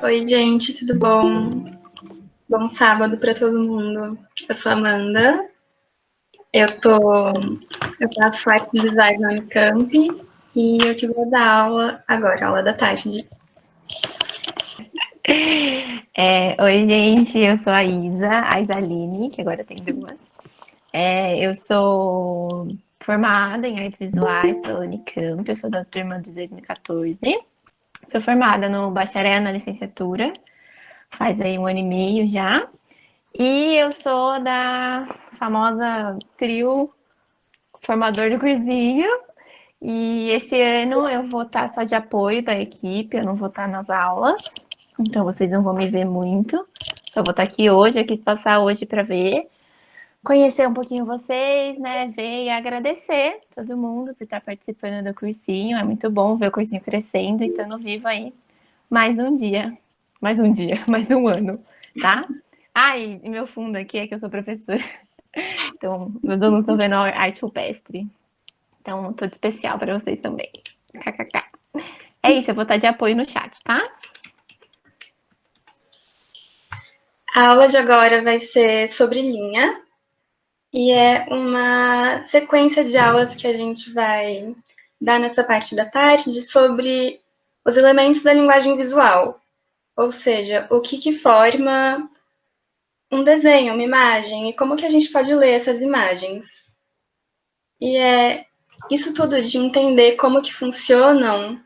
Oi, gente, tudo bom? Bom sábado para todo mundo. Eu sou a Amanda. Eu tô, eu faço arte de design na Unicamp e eu que vou dar aula agora, aula da tarde. Oi, gente, eu sou a Isaline, que agora tem duas. Eu sou formada em artes visuais pela Unicamp, eu sou da turma de 2014. Sou formada no bacharel na licenciatura, faz aí 1 ano e meio já. E eu sou da famosa trio formador do cursinho. E esse ano eu vou estar só de apoio da equipe, eu não vou estar nas aulas. Então vocês não vão me ver muito. Só vou estar aqui hoje, eu quis passar hoje para ver, conhecer um pouquinho vocês, né? Ver e agradecer todo mundo por estar participando do cursinho. É muito bom ver o cursinho crescendo e estando vivo aí mais um dia, mais um ano, tá? E meu fundo aqui é que eu sou professora. Então, meus alunos estão vendo a arte rupestre. Então, tudo especial para vocês também. KKK. É isso, eu vou estar de apoio no chat, tá? A aula de agora vai ser sobre linha e é uma sequência de aulas que a gente vai dar nessa parte da tarde sobre os elementos da linguagem visual, ou seja, o que forma um desenho, uma imagem e como que a gente pode ler essas imagens. E é isso tudo de entender como que funcionam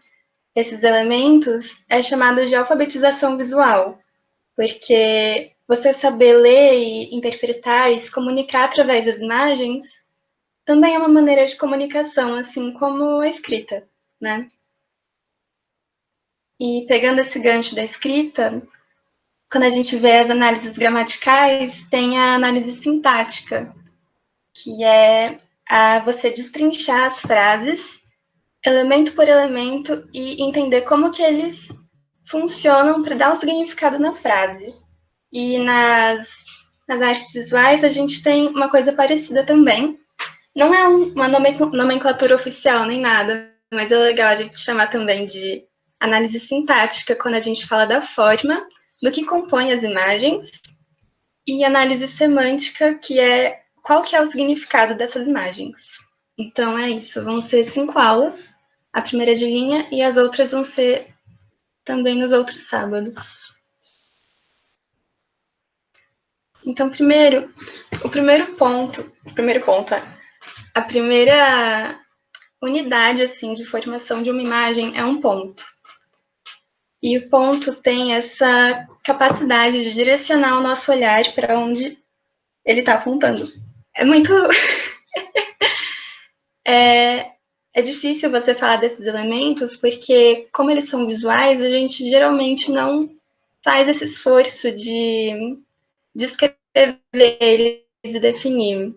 esses elementos é chamado de alfabetização visual, porque você saber ler e interpretar e se comunicar através das imagens também é uma maneira de comunicação, assim como a escrita, né? E pegando esse gancho da escrita, quando a gente vê as análises gramaticais, tem a análise sintática, que é você destrinchar as frases, elemento por elemento, e entender como que eles funcionam para dar um significado na frase. E nas artes visuais a gente tem uma coisa parecida também. Não é uma nomenclatura oficial nem nada, mas é legal a gente chamar também de análise sintática quando a gente fala da forma, do que compõe as imagens, e análise semântica, que é qual que é o significado dessas imagens. Então é isso, vão ser 5 aulas, a primeira de linha e as outras vão ser também nos outros sábados. Então, o primeiro ponto é a primeira unidade assim de formação de uma imagem é um ponto. E o ponto tem essa capacidade de direcionar o nosso olhar para onde ele está apontando. É muito é difícil você falar desses elementos porque, como eles são visuais, a gente geralmente não faz esse esforço de descrever eles e definir.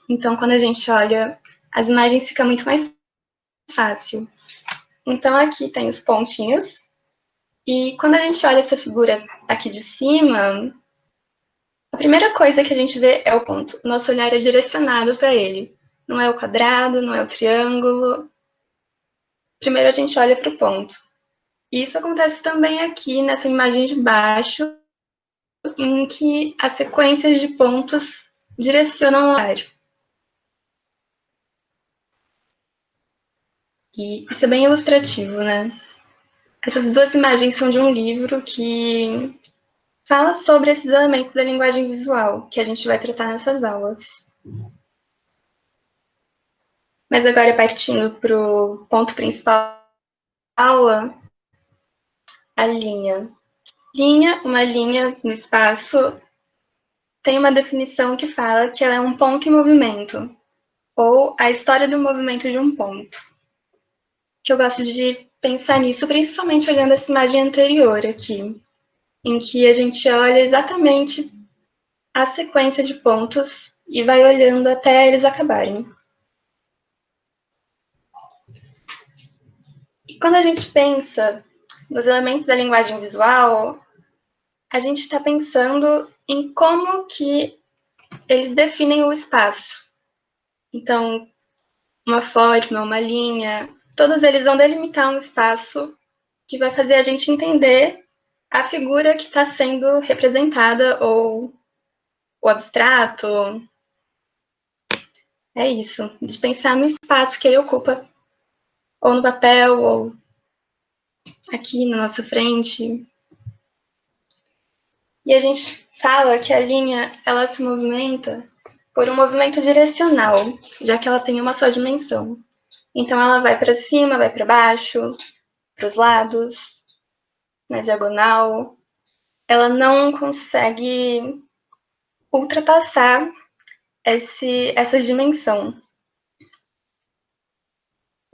Então, quando a gente olha, as imagens fica muito mais fácil. Então, aqui tem os pontinhos. E quando a gente olha essa figura aqui de cima, a primeira coisa que a gente vê é o ponto. Nosso olhar é direcionado para ele. Não é o quadrado, não é o triângulo. Primeiro a gente olha para o ponto. E isso acontece também aqui nessa imagem de baixo, em que as sequências de pontos direcionam o olhar. E isso é bem ilustrativo, né? Essas duas imagens são de um livro que fala sobre esses elementos da linguagem visual, que a gente vai tratar nessas aulas. Mas agora, partindo para o ponto principal da aula, a linha. Uma linha no espaço, tem uma definição que fala que ela é um ponto em movimento, ou a história do movimento de um ponto. Que eu gosto de pensar nisso, principalmente olhando essa imagem anterior aqui, em que a gente olha exatamente a sequência de pontos e vai olhando até eles acabarem. E quando a gente pensa nos elementos da linguagem visual, a gente está pensando em como que eles definem o espaço. Então, uma forma, uma linha, todos eles vão delimitar um espaço que vai fazer a gente entender a figura que está sendo representada, ou o abstrato. É isso, de pensar no espaço que ele ocupa, ou no papel, ou aqui na nossa frente. E a gente fala que a linha, ela se movimenta por um movimento direcional, já que ela tem uma só dimensão. Então ela vai para cima, vai para baixo, para os lados, na diagonal. Ela não consegue ultrapassar essa dimensão.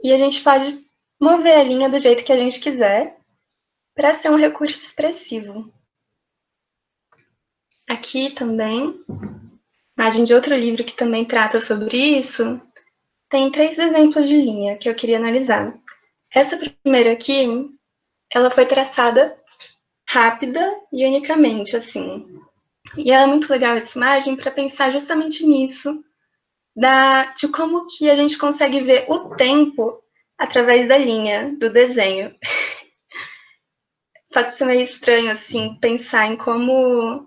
E a gente pode mover a linha do jeito que a gente quiser para ser um recurso expressivo. Aqui também, imagem de outro livro que também trata sobre isso, tem 3 exemplos de linha que eu queria analisar. Essa primeira aqui, ela foi traçada rápida e unicamente, assim. E é muito legal essa imagem para pensar justamente nisso, de como que a gente consegue ver o tempo através da linha, do desenho. Pode ser meio estranho, assim, pensar em como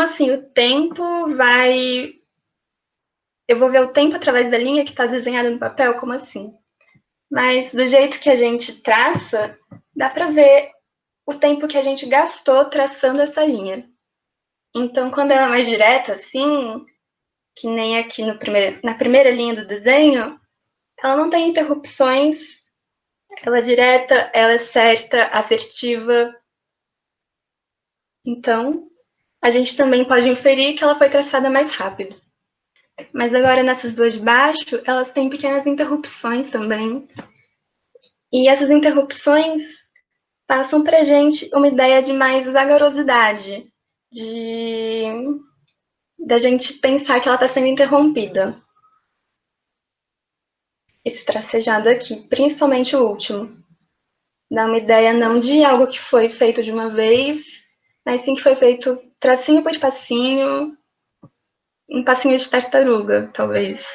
assim, o tempo vai... Eu vou ver o tempo através da linha que está desenhada no papel? Como assim? Mas do jeito que a gente traça, dá para ver o tempo que a gente gastou traçando essa linha. Então, quando ela é mais direta, assim, que nem aqui na primeira linha do desenho, ela não tem interrupções, ela é direta, ela é certa, assertiva. Então, a gente também pode inferir que ela foi traçada mais rápido. Mas agora, nessas duas de baixo, elas têm pequenas interrupções também. E essas interrupções passam para a gente uma ideia de mais vagarosidade, da gente pensar que ela está sendo interrompida. Esse tracejado aqui, principalmente o último, dá uma ideia não de algo que foi feito de uma vez, mas sim que foi feito tracinho por passinho, um passinho de tartaruga, talvez.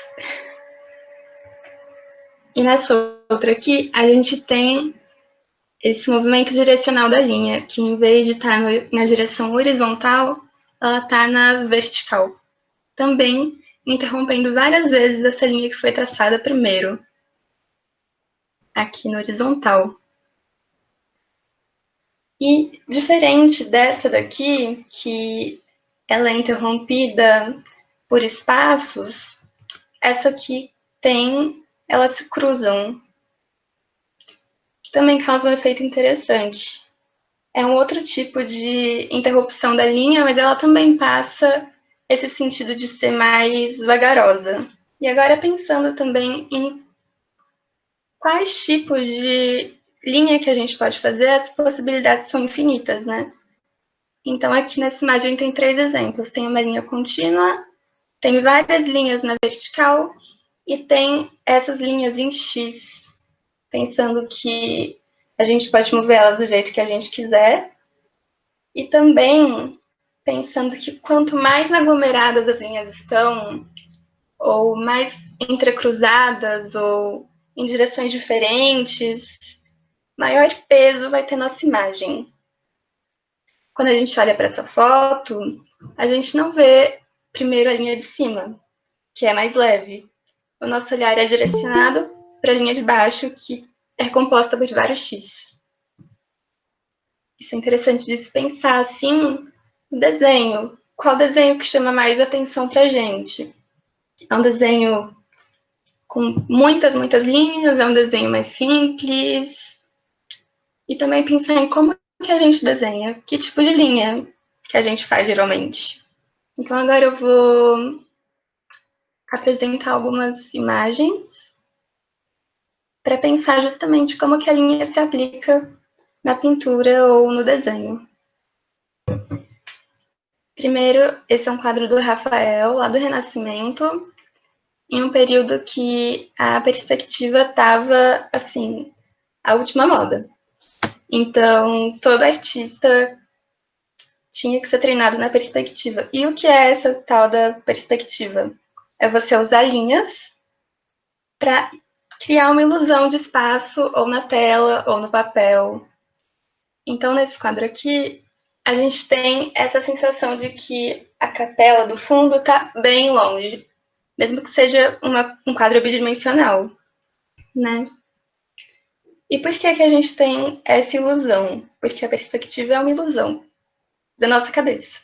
E nessa outra aqui, a gente tem esse movimento direcional da linha, que em vez de estar na direção horizontal, ela está na vertical. Também interrompendo várias vezes essa linha que foi traçada primeiro, aqui no horizontal. E diferente dessa daqui, que ela é interrompida por espaços, essa aqui elas se cruzam, que também causa um efeito interessante. É um outro tipo de interrupção da linha, mas ela também passa esse sentido de ser mais vagarosa. E agora pensando também em quais tipos de linha que a gente pode fazer, as possibilidades são infinitas, né? Então, aqui nessa imagem tem 3 exemplos. Tem uma linha contínua, tem várias linhas na vertical e tem essas linhas em X, pensando que a gente pode mover elas do jeito que a gente quiser. E também pensando que quanto mais aglomeradas as linhas estão, ou mais entrecruzadas, ou em direções diferentes, maior peso vai ter nossa imagem. Quando a gente olha para essa foto, a gente não vê primeiro a linha de cima, que é mais leve. O nosso olhar é direcionado para a linha de baixo, que é composta por vários X. Isso é interessante de se pensar assim no desenho. Qual desenho que chama mais atenção para a gente? É um desenho com muitas, muitas linhas? É um desenho mais simples? E também pensar em como que a gente desenha, que tipo de linha que a gente faz geralmente. Então agora eu vou apresentar algumas imagens para pensar justamente como que a linha se aplica na pintura ou no desenho. Primeiro, esse é um quadro do Rafael, lá do Renascimento, em um período que a perspectiva estava, assim, a última moda. Então, todo artista tinha que ser treinado na perspectiva. E o que é essa tal da perspectiva? É você usar linhas para criar uma ilusão de espaço ou na tela ou no papel. Então, nesse quadro aqui, a gente tem essa sensação de que a capela do fundo está bem longe, mesmo que seja um quadro bidimensional, né? E por que a gente tem essa ilusão? Porque a perspectiva é uma ilusão da nossa cabeça.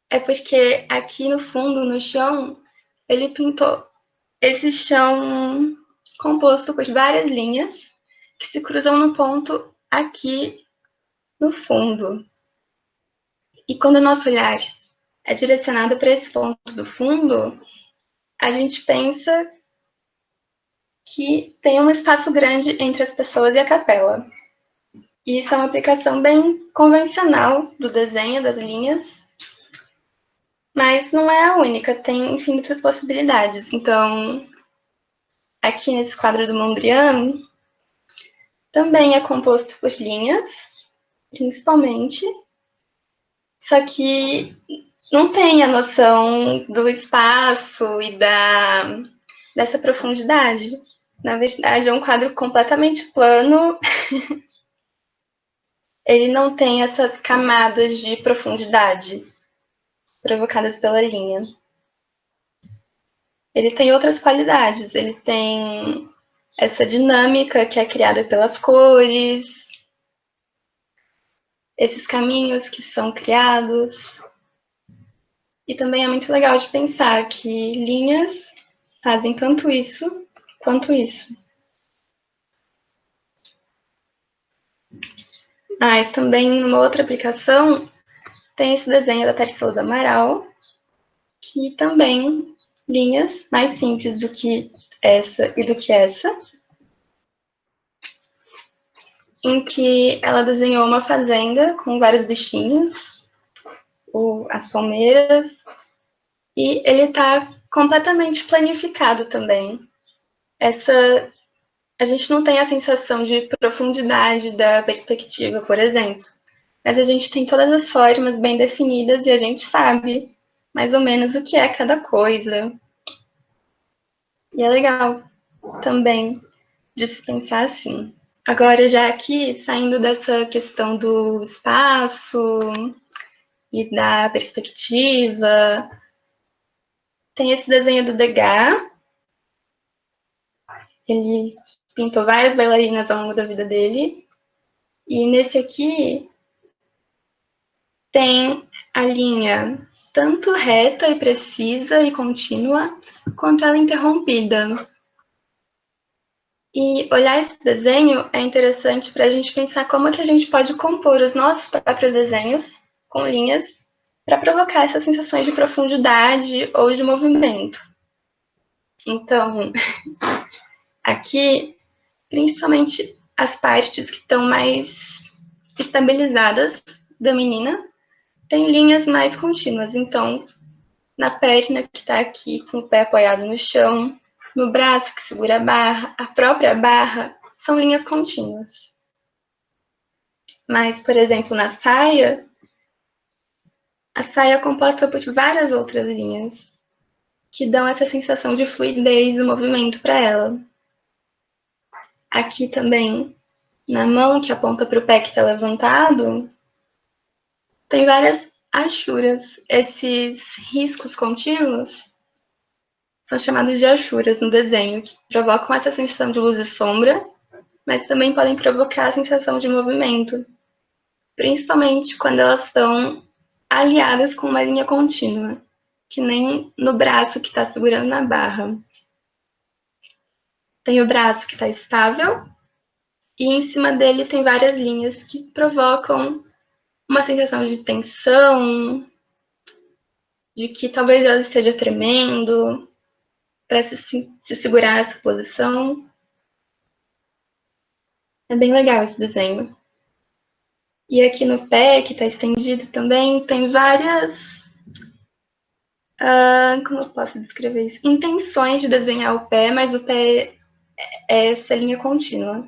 É porque aqui no fundo, no chão, ele pintou esse chão composto por várias linhas que se cruzam no ponto aqui no fundo. E quando o nosso olhar é direcionado para esse ponto do fundo, a gente pensa que tem um espaço grande entre as pessoas e a capela. E isso é uma aplicação bem convencional do desenho das linhas, mas não é a única, tem infinitas possibilidades. Então, aqui nesse quadro do Mondrian, também é composto por linhas, principalmente, só que não tem a noção do espaço e dessa profundidade. Na verdade, é um quadro completamente plano. Ele não tem essas camadas de profundidade provocadas pela linha. Ele tem outras qualidades. Ele tem essa dinâmica que é criada pelas cores, esses caminhos que são criados. E também é muito legal de pensar que linhas fazem tanto isso quanto isso. Mas também, numa outra aplicação, tem esse desenho da Tarsila do Amaral, que também linhas mais simples do que essa e do que essa, em que ela desenhou uma fazenda com vários bichinhos, as palmeiras, e ele está completamente planificado também. A gente não tem a sensação de profundidade da perspectiva, por exemplo, mas a gente tem todas as formas bem definidas e a gente sabe mais ou menos o que é cada coisa. E é legal também de se pensar assim. Agora, já aqui, saindo dessa questão do espaço e da perspectiva, tem esse desenho do Degas. Ele pintou várias bailarinas ao longo da vida dele. E nesse aqui tem a linha tanto reta e precisa e contínua, quanto ela interrompida. E olhar esse desenho é interessante para a gente pensar como que a gente pode compor os nossos próprios desenhos com linhas para provocar essas sensações de profundidade ou de movimento. Então, aqui, principalmente as partes que estão mais estabilizadas da menina, tem linhas mais contínuas. Então, na perna que está aqui com o pé apoiado no chão, no braço que segura a barra, a própria barra, são linhas contínuas. Mas, por exemplo, na saia, a saia é composta por várias outras linhas que dão essa sensação de fluidez do movimento para ela. Aqui também, na mão que aponta para o pé que está levantado, tem várias achuras. Esses riscos contínuos são chamados de achuras no desenho, que provocam essa sensação de luz e sombra, mas também podem provocar a sensação de movimento, principalmente quando elas estão aliadas com uma linha contínua, que nem no braço que está segurando na barra. Tem o braço que está estável, e em cima dele tem várias linhas que provocam uma sensação de tensão, de que talvez ela esteja tremendo, para se segurar nessa posição. É bem legal esse desenho. E aqui no pé, que está estendido também, tem várias... como eu posso descrever isso? Intenções de desenhar o pé, mas o pé é essa linha contínua.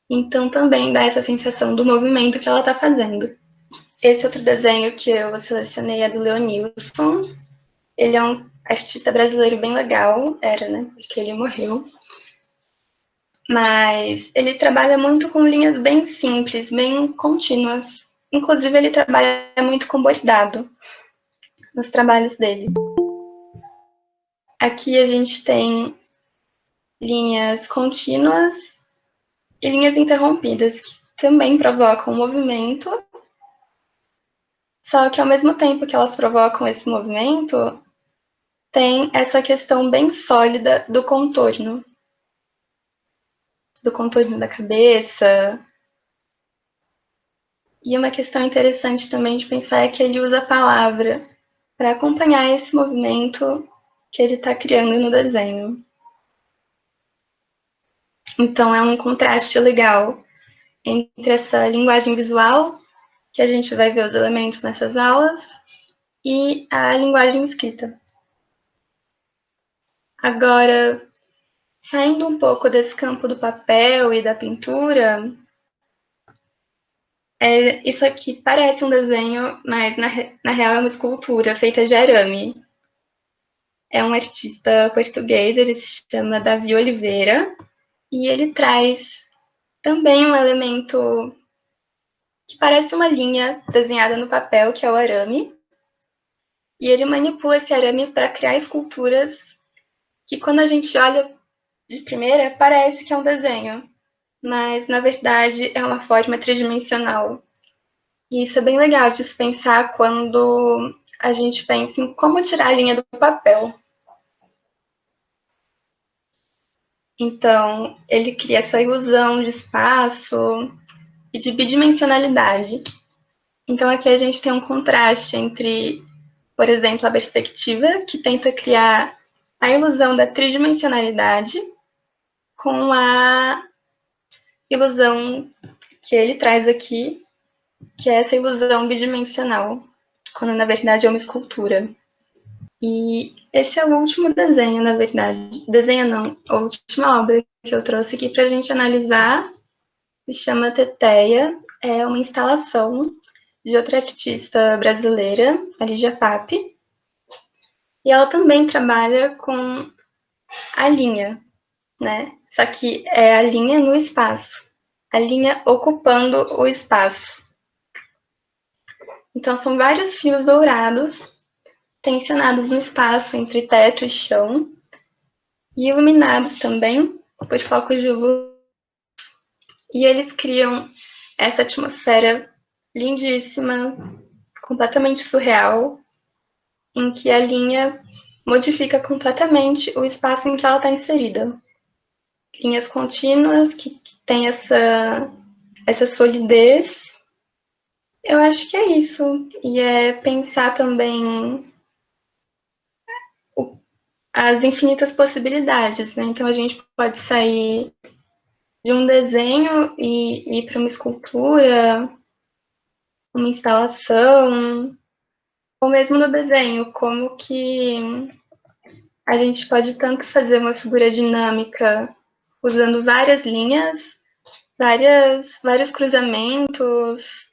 Então também dá essa sensação do movimento que ela está fazendo. Esse outro desenho que eu selecionei é do Leonilson. Ele é um artista brasileiro bem legal, era, né? Acho que ele morreu. Mas ele trabalha muito com linhas bem simples, bem contínuas. Inclusive, ele trabalha muito com bordado nos trabalhos dele. Aqui a gente tem linhas contínuas e linhas interrompidas, que também provocam movimento, só que ao mesmo tempo que elas provocam esse movimento, tem essa questão bem sólida do contorno da cabeça. E uma questão interessante também de pensar é que ele usa a palavra para acompanhar esse movimento que ele está criando no desenho. Então é um contraste legal entre essa linguagem visual, que a gente vai ver os elementos nessas aulas, e a linguagem escrita. Agora, saindo um pouco desse campo do papel e da pintura, isso aqui parece um desenho, mas na real é uma escultura feita de arame. É um artista português, ele se chama Davi Oliveira, e ele traz também um elemento que parece uma linha desenhada no papel, que é o arame, e ele manipula esse arame para criar esculturas que, quando a gente olha de primeira, parece que é um desenho, mas na verdade é uma forma tridimensional. E isso é bem legal de se pensar quando a gente pensa em como tirar a linha do papel. Então, ele cria essa ilusão de espaço e de bidimensionalidade. Então, aqui a gente tem um contraste entre, por exemplo, a perspectiva, que tenta criar a ilusão da tridimensionalidade, com a ilusão que ele traz aqui, que é essa ilusão bidimensional, quando na verdade é uma escultura. E esse é o último desenho, na verdade. Desenho não, a última obra que eu trouxe aqui para a gente analisar se chama Teteia, é uma instalação de outra artista brasileira, a Lígia Pape, e ela também trabalha com a linha, né? Só que é a linha no espaço, a linha ocupando o espaço. Então são vários fios dourados tensionados no espaço entre teto e chão, e iluminados também por focos de luz, e eles criam essa atmosfera lindíssima, completamente surreal, em que a linha modifica completamente o espaço em que ela está inserida. Linhas contínuas que têm essa solidez. Eu acho que é isso. E é pensar também as infinitas possibilidades, né? Então a gente pode sair de um desenho e ir para uma escultura, uma instalação, ou mesmo no desenho, como que a gente pode tanto fazer uma figura dinâmica usando várias linhas, vários cruzamentos,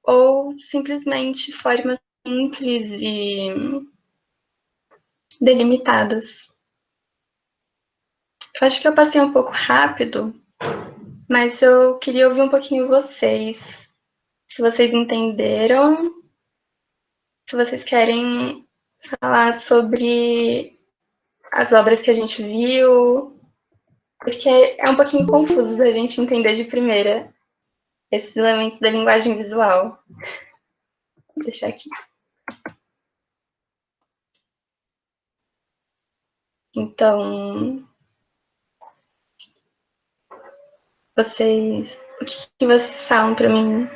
ou simplesmente formas simples e delimitadas. Eu acho que eu passei um pouco rápido, mas eu queria ouvir um pouquinho vocês. Se vocês entenderam, se vocês querem falar sobre as obras que a gente viu, porque é um pouquinho confuso da gente entender de primeira esses elementos da linguagem visual. Vou deixar aqui. Então, o que vocês falam para mim?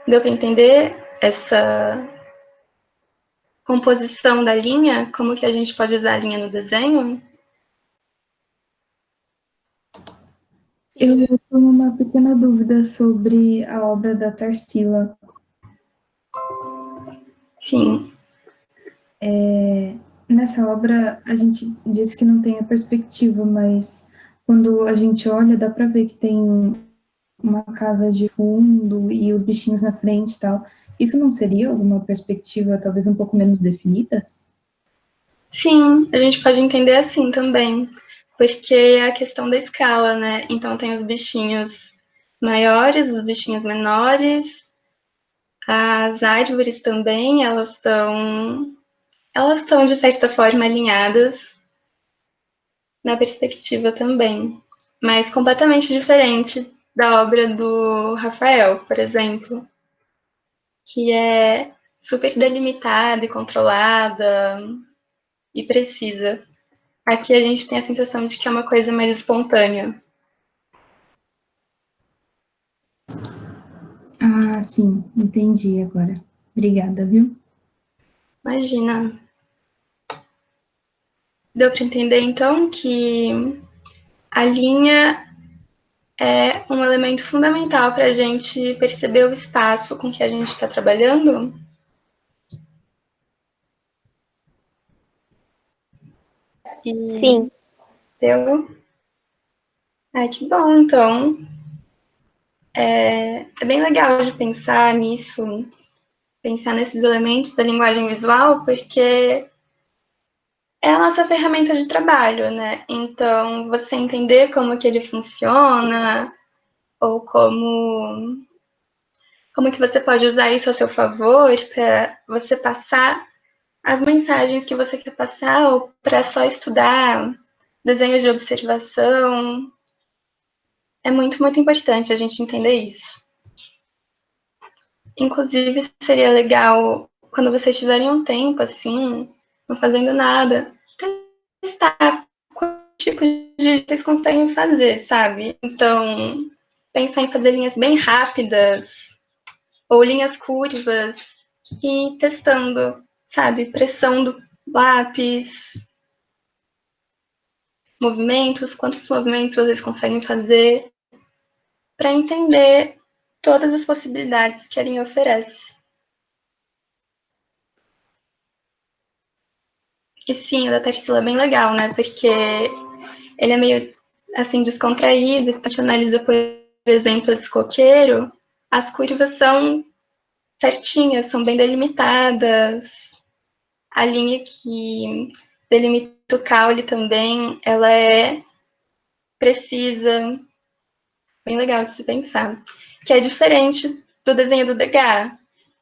Deu para entender essa composição da linha? Como que a gente pode usar a linha no desenho? Eu tenho uma pequena dúvida sobre a obra da Tarsila. Sim. Nessa obra, a gente disse que não tem a perspectiva, mas quando a gente olha, dá para ver que tem uma casa de fundo e os bichinhos na frente e tal. Isso não seria alguma perspectiva talvez um pouco menos definida? Sim, a gente pode entender assim também, porque é a questão da escala, né? Então tem os bichinhos maiores, os bichinhos menores, as árvores também, elas estão de certa forma alinhadas na perspectiva também, mas completamente diferente da obra do Rafael, por exemplo, que é super delimitada e controlada e precisa. Aqui a gente tem a sensação de que é uma coisa mais espontânea. Ah, sim, entendi agora. Obrigada, viu? Imagina. Deu para entender então que a linha é um elemento fundamental para a gente perceber o espaço com que a gente está trabalhando? Sim. Deu? Ai, que bom, então. É bem legal de pensar nisso, pensar nesses elementos da linguagem visual, porque é a nossa ferramenta de trabalho, né? Então, você entender como que ele funciona, ou como que você pode usar isso a seu favor para você passar as mensagens que você quer passar, ou para só estudar desenhos de observação. É muito, muito importante a gente entender isso. Inclusive, seria legal, quando vocês tiverem um tempo, assim, não fazendo nada, testar qual tipo de vocês conseguem fazer, sabe? Então, pensar em fazer linhas bem rápidas, ou linhas curvas, e testando, sabe? Pressão do lápis, movimentos, quantos movimentos vocês conseguem fazer, para entender todas as possibilidades que a linha oferece. E sim, o da Tarsila é bem legal, né? Porque ele é meio, assim, descontraído, a gente analisa, por exemplo, esse coqueiro, as curvas são certinhas, são bem delimitadas, a linha que delimita o caule também, ela é precisa, bem legal de se pensar, que é diferente do desenho do Degas,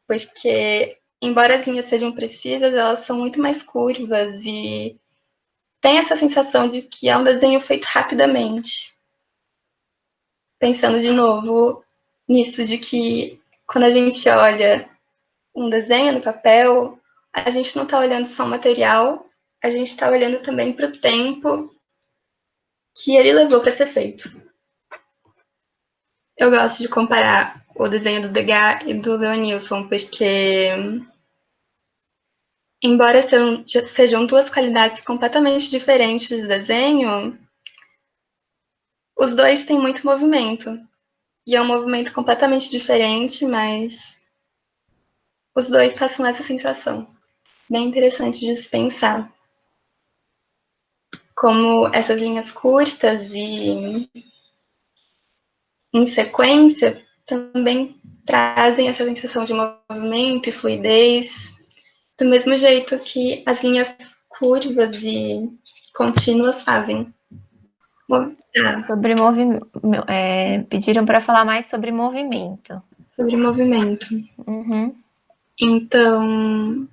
porque embora as linhas sejam precisas, elas são muito mais curvas e tem essa sensação de que é um desenho feito rapidamente. Pensando de novo nisso de que quando a gente olha um desenho no papel, a gente não está olhando só o material, a gente está olhando também para o tempo que ele levou para ser feito. Eu gosto de comparar o desenho do Degas e do Leonilson, porque embora sejam duas qualidades completamente diferentes de desenho, os dois têm muito movimento. E é um movimento completamente diferente, mas os dois passam essa sensação. Bem interessante de se pensar. Como essas linhas curtas e em sequência também trazem essa sensação de movimento e fluidez, do mesmo jeito que as linhas curvas e contínuas fazem. Sobre pediram para falar mais sobre movimento. Sobre movimento. Uhum. Então,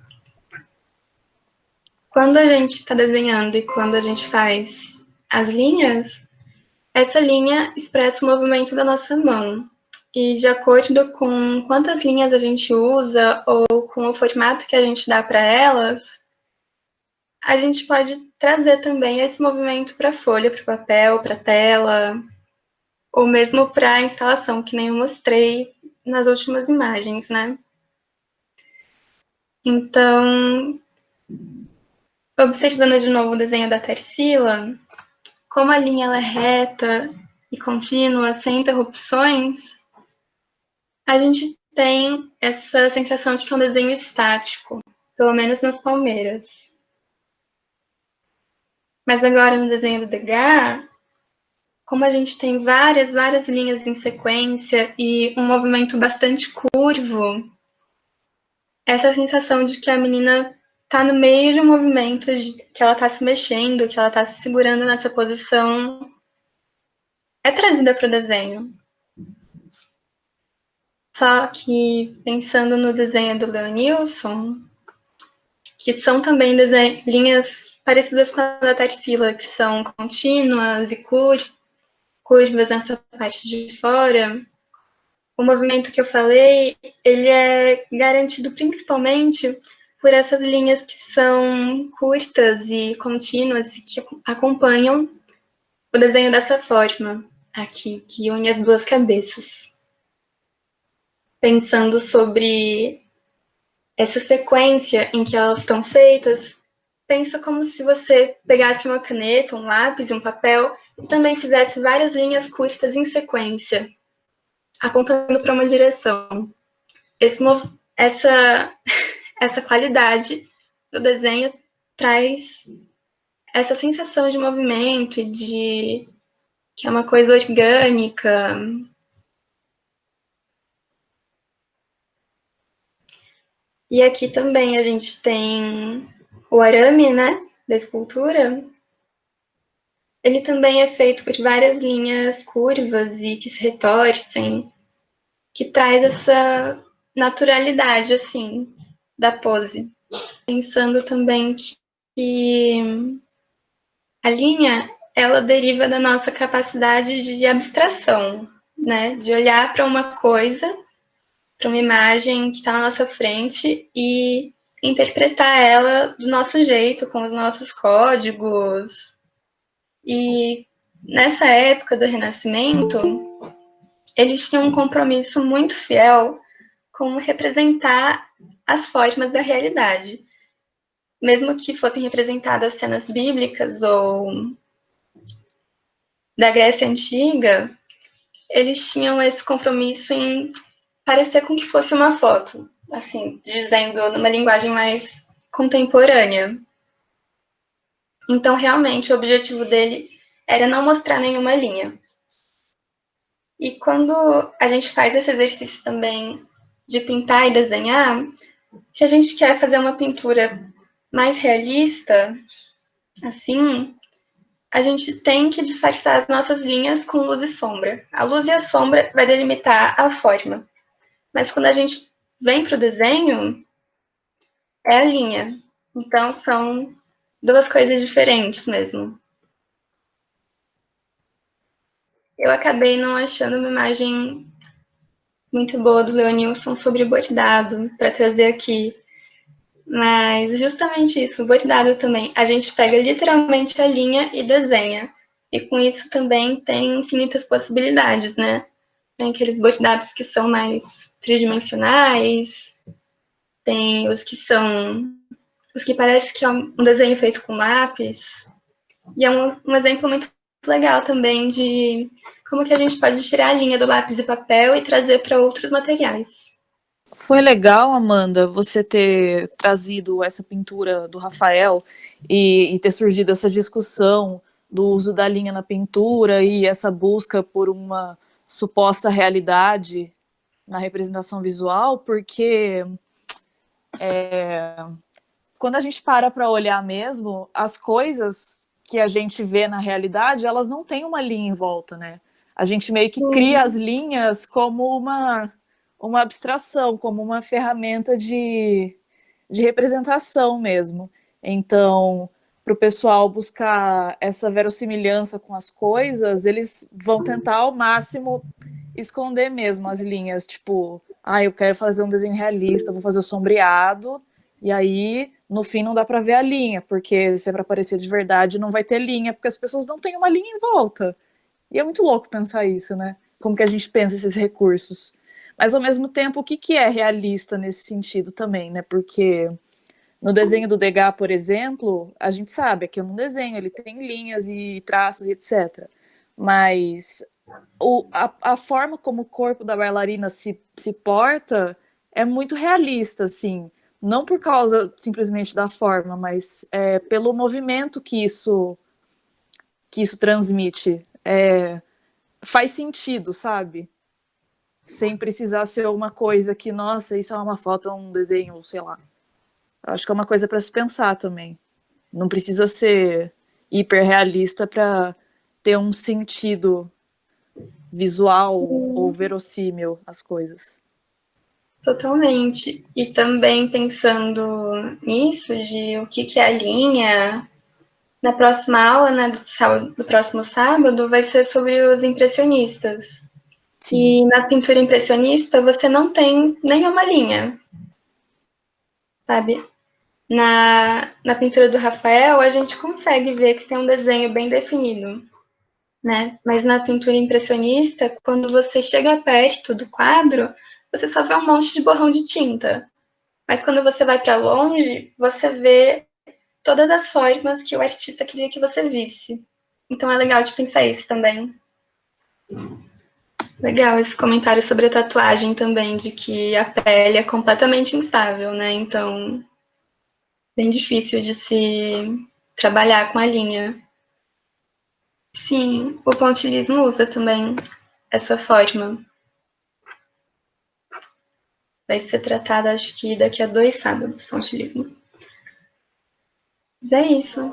quando a gente está desenhando e quando a gente faz as linhas, essa linha expressa o movimento da nossa mão. E de acordo com quantas linhas a gente usa ou com o formato que a gente dá para elas, a gente pode trazer também esse movimento para a folha, para o papel, para a tela, ou mesmo para a instalação, que nem eu mostrei nas últimas imagens, né? Então, observando de novo o desenho da Tarsila, como a linha ela é reta e contínua, sem interrupções, a gente tem essa sensação de que é um desenho estático, pelo menos nas palmeiras. Mas agora no desenho do Degas, como a gente tem várias linhas em sequência e um movimento bastante curvo, essa sensação de que a menina tá no meio de um movimento que ela tá se mexendo, que ela tá se segurando nessa posição, é trazida para o desenho. Só que, pensando no desenho do Leonilson, que são também linhas parecidas com a da Tarsila, que são contínuas e curvas nessa parte de fora, o movimento que eu falei, ele é garantido principalmente por essas linhas que são curtas e contínuas e que acompanham o desenho dessa forma aqui, que une as duas cabeças. Pensando sobre essa sequência em que elas estão feitas, pensa como se você pegasse uma caneta, um lápis e um papel e também fizesse várias linhas curtas em sequência, apontando para uma direção. Essa qualidade do desenho traz essa sensação de movimento e de que é uma coisa orgânica. E aqui também a gente tem o arame, né, da escultura. Ele também é feito por várias linhas curvas e que se retorcem, que traz essa naturalidade, assim, da pose. Pensando também que a linha, ela deriva da nossa capacidade de abstração, né, de olhar para uma coisa, para uma imagem que está na nossa frente e interpretar ela do nosso jeito, com os nossos códigos. E nessa época do Renascimento, eles tinham um compromisso muito fiel com representar as formas da realidade. Mesmo que fossem representadas cenas bíblicas ou da Grécia Antiga, eles tinham esse compromisso em parecer com que fosse uma foto, assim, dizendo numa linguagem mais contemporânea. Então, realmente, o objetivo dele era não mostrar nenhuma linha. E quando a gente faz esse exercício também de pintar e desenhar, se a gente quer fazer uma pintura mais realista, assim, a gente tem que disfarçar as nossas linhas com luz e sombra. A luz e a sombra vai delimitar a forma. Mas quando a gente vem para o desenho, é a linha. Então, são duas coisas diferentes mesmo. Eu acabei não achando uma imagem muito boa do Leonilson sobre bordado para trazer aqui. Mas justamente isso, o bordado também. A gente pega literalmente a linha e desenha. E com isso também tem infinitas possibilidades, né? Tem aqueles bordados que são mais tridimensionais, tem os que são os que parece que é um desenho feito com lápis. E é um exemplo muito legal também de como que a gente pode tirar a linha do lápis e papel e trazer para outros materiais. Foi legal, Amanda, você ter trazido essa pintura do Rafael e ter surgido essa discussão do uso da linha na pintura e essa busca por uma suposta realidade na representação visual, porque quando a gente para olhar mesmo, as coisas que a gente vê na realidade, elas não têm uma linha em volta, né? A gente meio que cria as linhas como uma abstração, como uma ferramenta de representação mesmo. Então, para o pessoal buscar essa verossimilhança com as coisas, eles vão tentar ao máximo esconder mesmo as linhas, tipo, eu quero fazer um desenho realista, vou fazer o sombreado, e aí, no fim, não dá para ver a linha, porque se é para aparecer de verdade, não vai ter linha, porque as pessoas não têm uma linha em volta. E é muito louco pensar isso, né? Como que a gente pensa esses recursos. Mas, ao mesmo tempo, o que é realista nesse sentido também, né? Porque no desenho do Degas, por exemplo, a gente sabe que é um desenho, ele tem linhas e traços e etc. Mas a forma como o corpo da bailarina se porta é muito realista, assim. Não por causa simplesmente da forma, mas pelo movimento que isso transmite. Faz sentido, sabe? Sem precisar ser uma coisa que, nossa, isso é uma foto, é um desenho, sei lá. Acho que é uma coisa para se pensar também. Não precisa ser hiperrealista para ter um sentido visual ou verossímil às coisas. Totalmente. E também pensando nisso, de o que é a linha, na próxima aula, né, do próximo sábado, vai ser sobre os impressionistas. Sim. E na pintura impressionista, você não tem nenhuma linha, sabe? Na pintura do Rafael, a gente consegue ver que tem um desenho bem definido, né? Mas na pintura impressionista, quando você chega perto do quadro, você só vê um monte de borrão de tinta. Mas quando você vai para longe, você vê todas as formas que o artista queria que você visse. Então é legal de pensar isso também. Legal esse comentário sobre a tatuagem também, de que a pele é completamente instável, né? Então, bem difícil de se trabalhar com a linha. Sim, o pontilhismo usa também essa forma. Vai ser tratada, acho que daqui a 2 sábados, pontilhismo. Mas é isso.